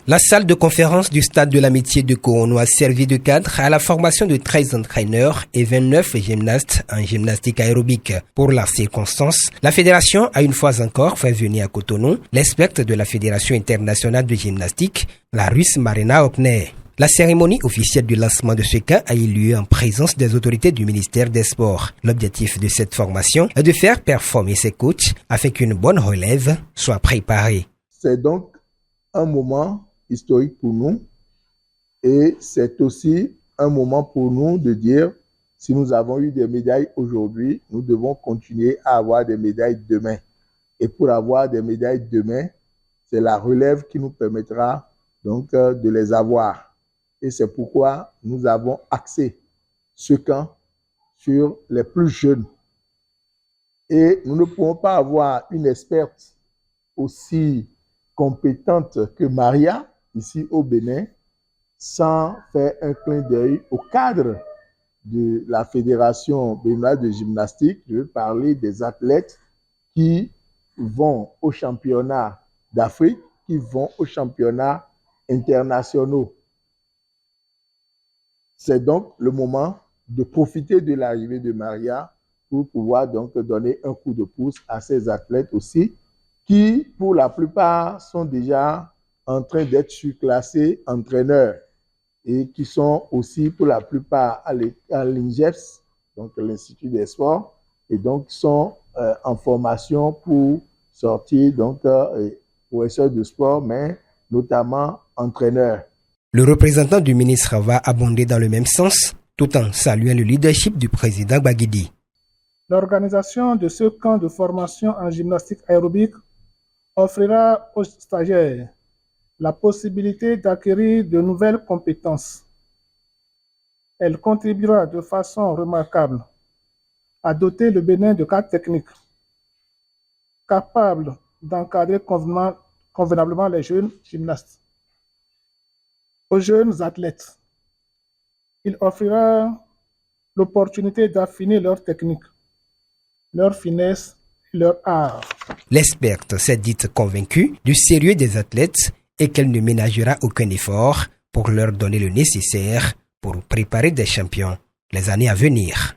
La salle de conférence du stade de l'Amitié de Cotonou a servi de cadre à la formation de 13 entraîneurs et 29 gymnastes en gymnastique aérobique. Pour la circonstance, la fédération a une fois encore fait venir à Cotonou l'experte de la Fédération internationale de gymnastique, la Russe Marina Okner. La cérémonie officielle du lancement de ce camp a eu lieu en présence des autorités du ministère des Sports. L'objectif de cette formation est de faire performer ses coachs afin qu'une bonne relève soit préparée. C'est donc un moment historique pour nous et c'est aussi un moment pour nous de dire si nous avons eu des médailles aujourd'hui, nous devons continuer à avoir des médailles demain. Et pour avoir des médailles demain, c'est la relève qui nous permettra donc de les avoir. Et c'est pourquoi nous avons axé ce camp sur les plus jeunes. Et nous ne pouvons pas avoir une experte aussi compétente que Maria, ici au Bénin, sans faire un clin d'œil au cadre de la Fédération béninoise de gymnastique. Je veux parler des athlètes qui vont aux championnats d'Afrique, qui vont aux championnats internationaux. C'est donc le moment de profiter de l'arrivée de Maria pour pouvoir donc donner un coup de pouce à ces athlètes aussi, qui, pour la plupart, sont déjà en train d'être surclassés entraîneurs et qui sont aussi, pour la plupart, à l'INGEPS, donc l'Institut des Sports, et donc sont en formation pour sortir, donc, professeurs de sport, mais notamment entraîneurs. Le représentant du ministre va abonder dans le même sens, tout en saluant le leadership du président Gbagidi. L'organisation de ce camp de formation en gymnastique aérobique offrira aux stagiaires la possibilité d'acquérir de nouvelles compétences. Elle contribuera de façon remarquable à doter le Bénin de cadres techniques capables d'encadrer convenablement les jeunes gymnastes. Aux jeunes athlètes, il offrira l'opportunité d'affiner leur technique, leur finesse et leur art. L'experte s'est dite convaincue du sérieux des athlètes et qu'elle ne ménagera aucun effort pour leur donner le nécessaire pour préparer des champions les années à venir.